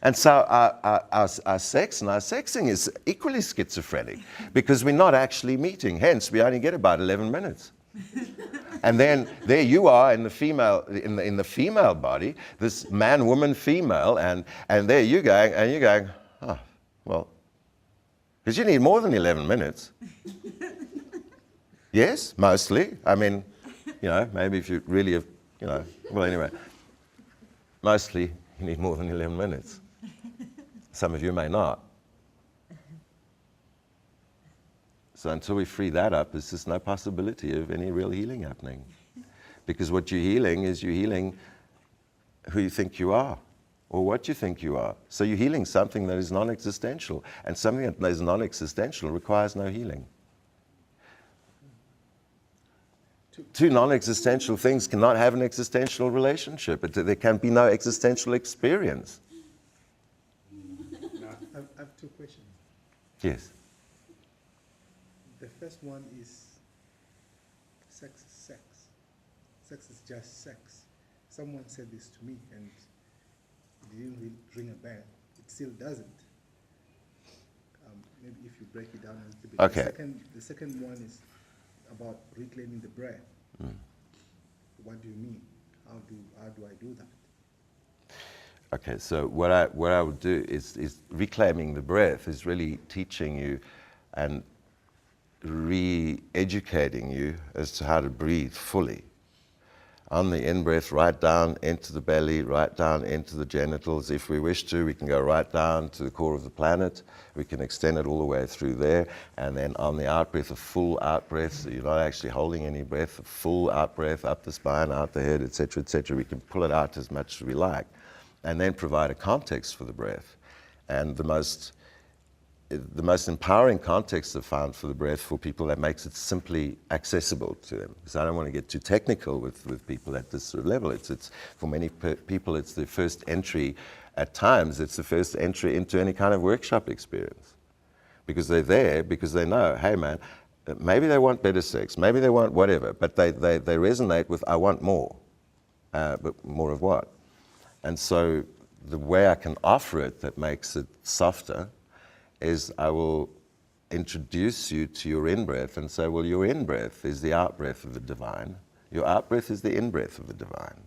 And so our sex and our sexing is equally schizophrenic because we're not actually meeting. Hence, we only get about 11 minutes. And then there you are in the female, in the female body, this man, woman, female, and there you're going, oh, well, because you need more than 11 minutes. Yes, mostly. I mean, maybe if you really have, well, anyway, mostly you need more than 11 minutes. Some of you may not. So until we free that up, there's just no possibility of any real healing happening. Because what you're healing who you think you are, or what you think you are. So you're healing something that is non-existential, and something that is non-existential requires no healing. Two non-existential things cannot have an existential relationship. There can be no existential experience. Now, I have two questions. Yes. The first one is, sex is sex. Sex is just sex. Someone said this to me and it didn't really ring a bell. It still doesn't. Maybe if you break it down a little bit. Okay. The second one is about reclaiming the breath. What do you mean? How do I do that? Okay, so what I would do is reclaiming the breath is really teaching you and re-educating you as to how to breathe fully. On the in-breath, right down into the belly, right down into the genitals. If we wish to, we can go right down to the core of the planet. We can extend it all the way through there. And then on the out-breath, a full out-breath, so you're not actually holding any breath, a full out-breath, up the spine, out the head, etc., etc. We can pull it out as much as we like. And then provide a context for the breath. And the most empowering context I've found for the breath for people that makes it simply accessible to them. Because I don't want to get too technical with people at this sort of level. It's for many people, it's the first entry. At times, it's the first entry into any kind of workshop experience. Because they're there, because they know, hey man, maybe they want better sex, maybe they want whatever, but they resonate with, I want more. But more of what? And so the way I can offer it that makes it softer is I will introduce you to your in-breath and say, well, your in-breath is the out-breath of the divine. Your out-breath is the in-breath of the divine.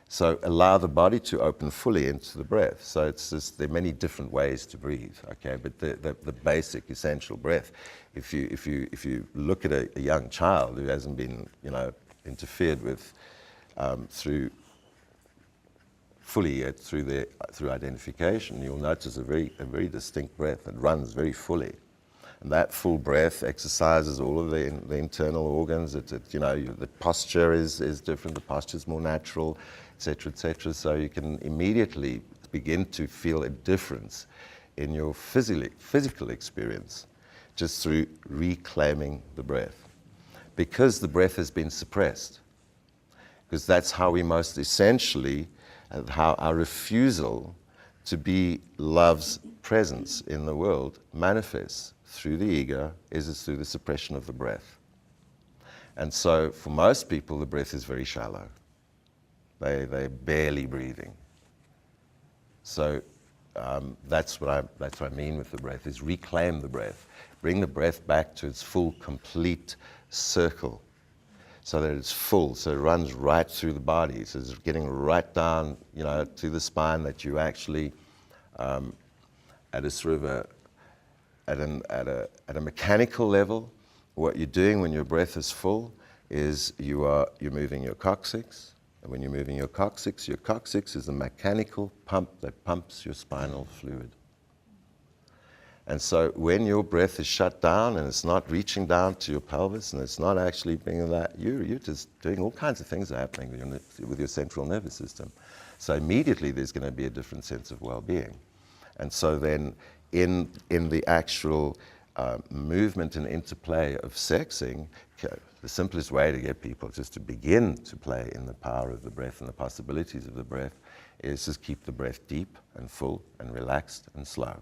So allow the body to open fully into the breath. So it's just, there are many different ways to breathe, okay? But the basic, essential breath, if you look at a young child who hasn't been, interfered with fully yet through identification, you'll notice a very distinct breath that runs very fully. And that full breath exercises all of the internal organs. The posture is different, the posture is more natural, etc., etc. So you can immediately begin to feel a difference in your physical experience just through reclaiming the breath. Because the breath has been suppressed. Because that's how we most essentially, how our refusal to be love's presence in the world manifests through the ego is through the suppression of the breath. And so for most people, the breath is very shallow. They're barely breathing. So that's what I mean with the breath, is reclaim the breath. Bring the breath back to its full, complete circle, so that it's full, so it runs right through the body. So it's getting right down, to the spine, that you actually, at a sort of at a mechanical level, what you're doing when your breath is full is you're moving your coccyx. And when you're moving your coccyx is a mechanical pump that pumps your spinal fluid. And so when your breath is shut down and it's not reaching down to your pelvis and it's not actually being that, you're just doing all kinds of things are happening with your central nervous system. So immediately there's going to be a different sense of well-being. And so then in the actual movement and interplay of sexing, the simplest way to get people just to begin to play in the power of the breath and the possibilities of the breath is just keep the breath deep and full and relaxed and slow.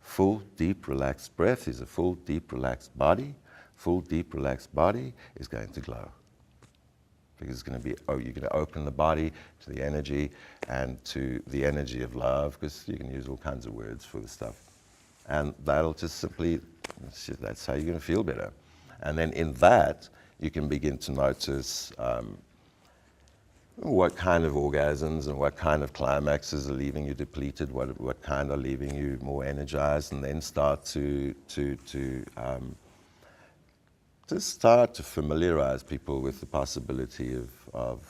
Full, deep, relaxed breath is a full, deep, relaxed body. Full, deep, relaxed body is going to glow. because it's going to be, you're going to open the body to the energy and to the energy of love, because you can use all kinds of words for the stuff. And that'll just simply, that's how you're going to feel better. And then in that, you can begin to notice what kind of orgasms and what kind of climaxes are leaving you depleted, what kind are leaving you more energized, and then start to start to familiarize people with the possibility of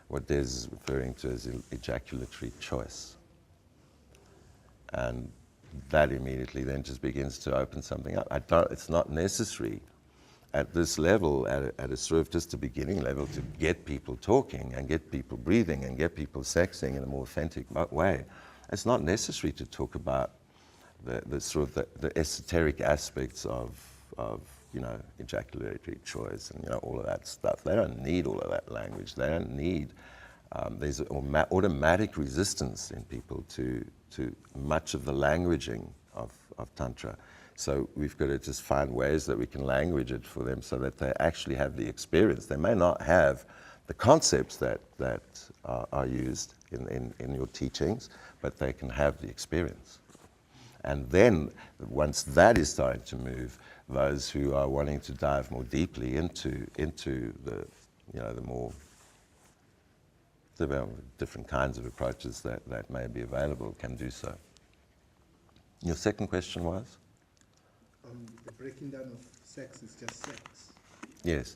what Des is referring to as ejaculatory choice. And that immediately then just begins to open something up. It's not necessary at this level, at a sort of just a beginning level, to get people talking and get people breathing and get people sexing in a more authentic way. It's not necessary to talk about the sort of the esoteric aspects of ejaculatory choice and all of that stuff. They don't need all of that language. They don't need. There's automatic resistance in people to much of the languaging of Tantra. So we've got to just find ways that we can language it for them so that they actually have the experience. They may not have the concepts that are used in your teachings, but they can have the experience. And then once that is starting to move, those who are wanting to dive more deeply into the more different kinds of approaches that may be available can do so. Your second question was? The breaking down of sex is just sex. Yes.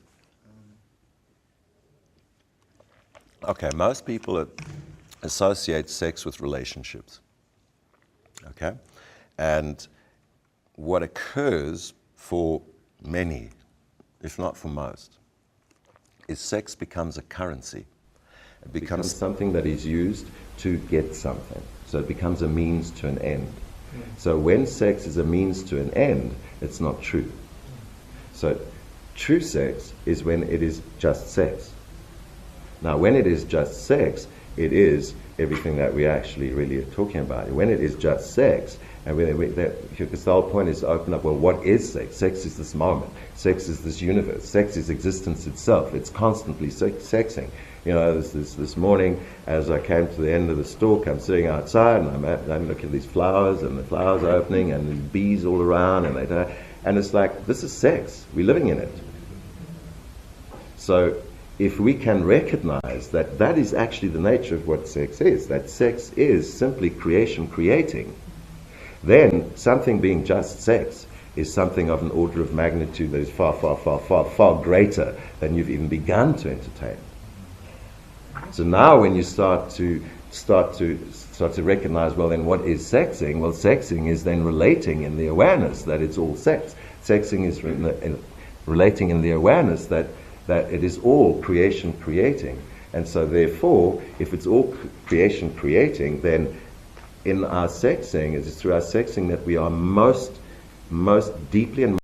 Okay, most people associate sex with relationships. Okay? And what occurs for many, if not for most, is sex becomes a currency. It becomes something that is used to get something. So it becomes a means to an end. So when sex is a means to an end, it's not true. So true sex is when it is just sex. Now, when it is just sex, it is everything that we actually really are talking about. When it is just sex, and because the whole point is to open up, well, what is sex? Sex is this moment. Sex is this universe. Sex is existence itself. It's constantly sexing. This morning, as I came to the end of the stalk, I'm sitting outside and I'm looking at these flowers, and the flowers are opening, and these bees all around, and it's like, this is sex. We're living in it. So if we can recognize that that is actually the nature of what sex is, that sex is simply creation creating, then something being just sex is something of an order of magnitude that is far, far, far, far, far greater than you've even begun to entertain. So now when you start to recognize, well, then what is sexing? Well, sexing is then relating in the awareness that it's all sex. Sexing is relating in the awareness that it is all creation creating. And so therefore, if it's all creation creating, then in our sexing, it is through our sexing that we are most deeply and